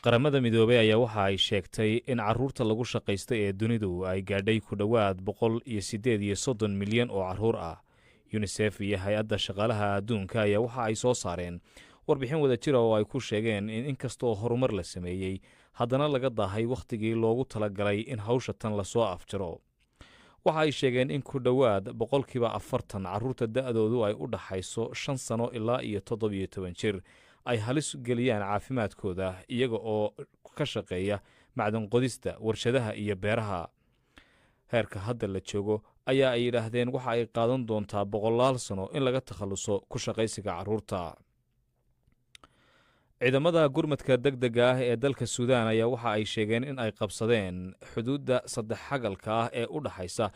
qaramada midoobay ayaa waxa ay sheegtay in caruurta lagu shaqaysta ee dunidu ay gaadhay ku dhowaad 138 milyan oo caruur ah. UNICEF iyo hay-adda shaqaalaha adduunka ayaa waxa ay soo saareen warbixin wada jira oo ay ku sheegeen in inkastoo horumar la sameeyey haddana laga daahay wakhtigii loogu talagalay in hawsha tan lasoo afjiro. waxa ay sheegeen in ku dhowaad 40% caruurta da'doodu ay u dhaxayso 5 sano ilaa iyo 17 jir ay halis geliyaan caafimaadkooda iyaga oo ka shaqeeya macdan qodista, warshadaha iyo beeraha. heerka hadda la joogo ayaa ay yidhaahdeen waxa ay qaadan doontaa 100 sano in laga takhaluso ku shaqaysiga caruurta. ciidamada gurmadka degdega ah ee dalka Suudaan ayaa waxa ay sheegeen in ay qabsadeen xuduudda saddex xagalka ah ee u dhaxaysa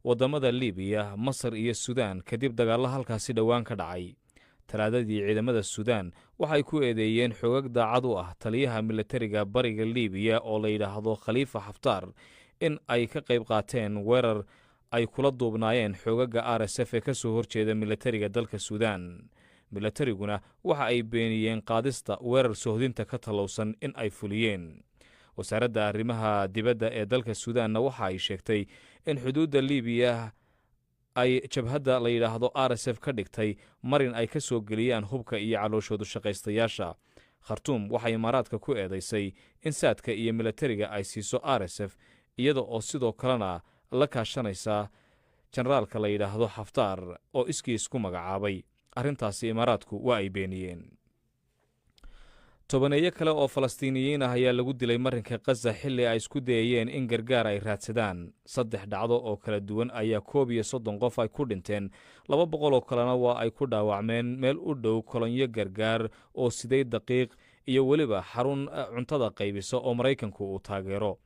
wadamada Liibiya, Masar iyo Suudaan kadib dagaalo halkaasi dhowaan ka dhacay. talaadadii ciidamada Suudaan waxay ku eedeeyeen xoogag daacad u ah taliyaha militariga bariga Liibiya oo la yidhaahdo Khalifa Haftar in ay ka qayb qaateen weerar ay kula duubnaayeen xoogaga RSF ee ka soo horjeeda militariga dalka Suudaan. milatariguna waxa ay beeniyeen qaadista weerar sohdinta ka talowsan in ay fuliyeen. wasaaradda arrimaha dibadda ee dalka Suudaanna waxa ay sheegtay in xuduudda Liibiya ay jabhadda la yidhaahdo RSF ka dhigtay marin ay ka soo geliyaan hubka iyo calooshoodu shaqaystayaasha. Khartuum waxay imaaraadka ku eedaysay in saadka iyo militariga ay siiso RSF iyada oo sidoo kalena la kaashanaysa generaalka la yidhaahdo Haftar oo iskiis ku magacaabay. arrintaasi imaaraadku waa ay beeniyeen. tobaneeyo kale oo falastiiniyiin ah ayaa lagu dilay marinka Gaza xilli ay isku dayayeen in gargaar ay raadsadaan. 3 dhacdo oo kala duwan ayaa 31 qof ay ku dhinteen, 200 oo kalena waa ay ku dhaawacmeen meel u dhow kolonyo gargaar oo 8 daqiiq iyo weliba xarun cuntada qaybisa oo Maraykanku uu taageero.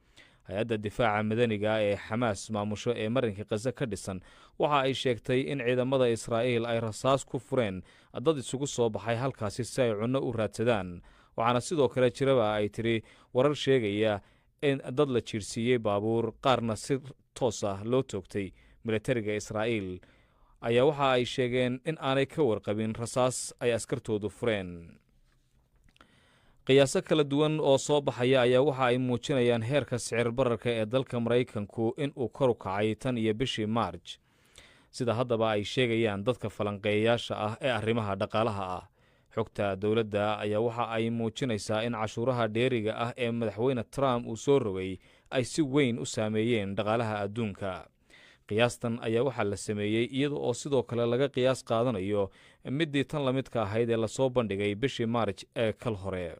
hay-adda difaaca madaniga ee Xamaas maamusho ee marinka Gaza ka dhisan waxa ay sheegtay in ciidamada Israa'iil ay rasaas ku fureen dad isugu soo baxay halkaasi si ay cunno u raadsadaan. waxaana sidoo kale jiraba ay tiri warar sheegaya in dad la jiirsiiyey baabuur qaarna si toos ah loo toogtay. militariga Israa'iil ayaa waxa ay sheegeen in aanay ka warqabin rasaas ay askartoodu fureen. qiyaaso kala duwan oo soo baxaya ayaa waxa ay muujinayaan heerka sicir bararka ee dalka Maraykanku in uu kor u kacay tan iyo bishii March, sida haddaba ay sheegayaan dadka falanqeeyayaasha ah ee arrimaha dhaqaalaha ah. xogta dowladda ayaa waxa ay muujinaysaa in cashuuraha dheeriga ah ee madaxweyne Trump uu soo rogay ay si weyn u saameeyeen dhaqaalaha adduunka. qiyaastan ayaa waxaa la sameeyey iyada oo sidoo kale laga qiyaas qaadanayo midii tan la midka ahayd ee lasoo bandhigay bishii March ee kal hore.